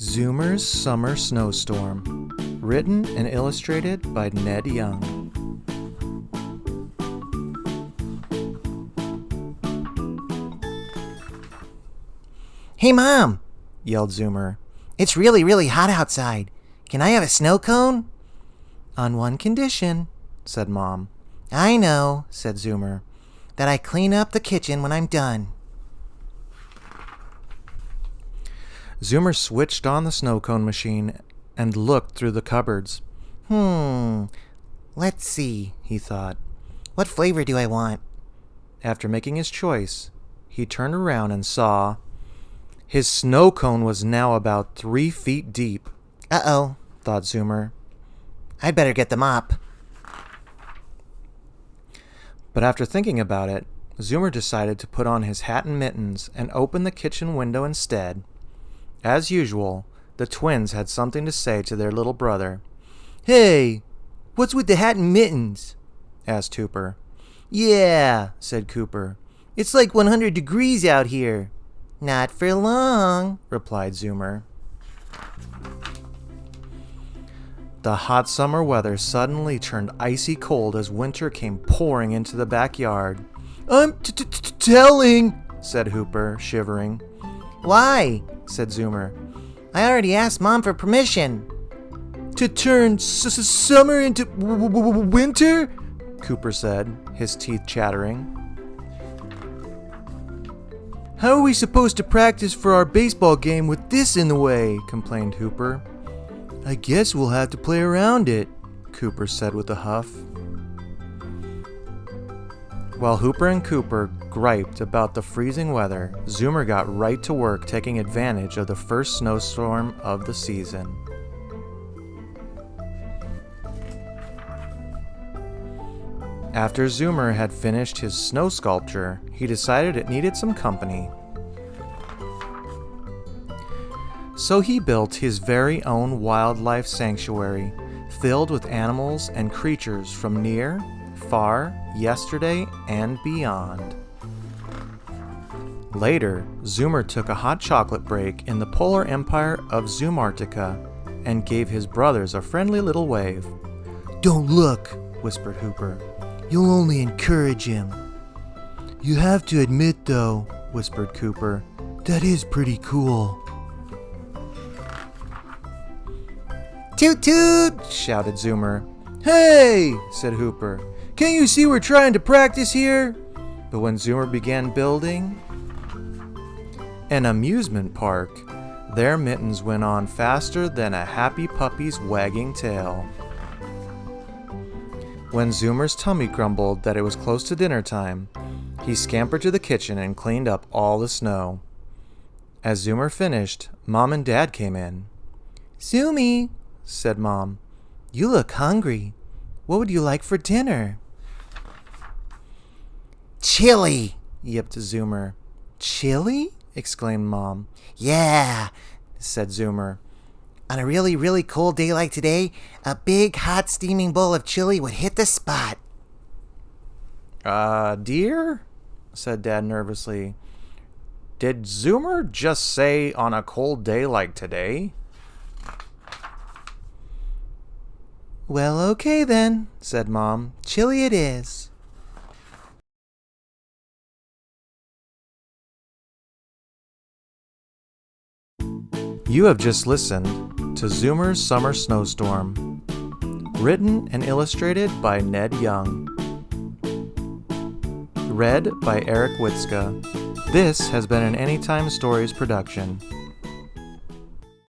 Zoomer's Summer Snowstorm. Written and illustrated by Ned Young. "Hey, Mom!" yelled Zoomer. "It's really, really hot outside. Can I have a snow cone?" "On one condition," said Mom. "I know," said Zoomer, "that I clean up the kitchen when I'm done." Zoomer switched on the snow cone machine and looked through the cupboards. Let's see, he thought. What flavor do I want? After making his choice, he turned around and saw his snow cone was now about 3 feet deep. Uh-oh, thought Zoomer. I'd better get the mop. But after thinking about it, Zoomer decided to put on his hat and mittens and open the kitchen window instead. As usual, the twins had something to say to their little brother. "Hey, what's with the hat and mittens?" asked Hooper. "Yeah," said Cooper. "It's like 100 degrees out here." "Not for long," replied Zoomer. The hot summer weather suddenly turned icy cold as winter came pouring into the backyard. "I'm telling," said Hooper, shivering. "Why?" said Zoomer. "I already asked Mom for permission." "To turn summer into winter?" Cooper said, his teeth chattering. "How are we supposed to practice for our baseball game with this in the way?" complained Hooper. "I guess we'll have to play around it," Cooper said with a huff. While Hooper and Cooper griped about the freezing weather, Zoomer got right to work taking advantage of the first snowstorm of the season. After Zoomer had finished his snow sculpture, he decided it needed some company. So he built his very own wildlife sanctuary, filled with animals and creatures from near, far, yesterday, and beyond. Later, Zoomer took a hot chocolate break in the polar empire of Zoomartica and gave his brothers a friendly little wave. "Don't look," whispered Hooper. "You'll only encourage him." "You have to admit, though," whispered Cooper, "that is pretty cool." "Toot toot!" shouted Zoomer. "Hey!" said Hooper. "Can't you see we're trying to practice here?" But when Zoomer began building an amusement park, their mittens went on faster than a happy puppy's wagging tail. When Zoomer's tummy grumbled that it was close to dinner time, he scampered to the kitchen and cleaned up all the snow. As Zoomer finished, Mom and Dad came in. "Zoomy," said Mom, "you look hungry. What would you like for dinner?" "Chili," yipped Zoomer. "Chili?" exclaimed Mom. "Yeah," said Zoomer. "On a really, really cold day like today, a big, hot, steaming bowl of chili would hit the spot." Dear?" said Dad nervously. "Did Zoomer just say on a cold day like today?" "Well, okay then," said Mom. "Chili it is." You have just listened to Zoomer's Summer Snowstorm, written and illustrated by Ned Young. Read by Eric Witzka. This has been an Anytime Stories production.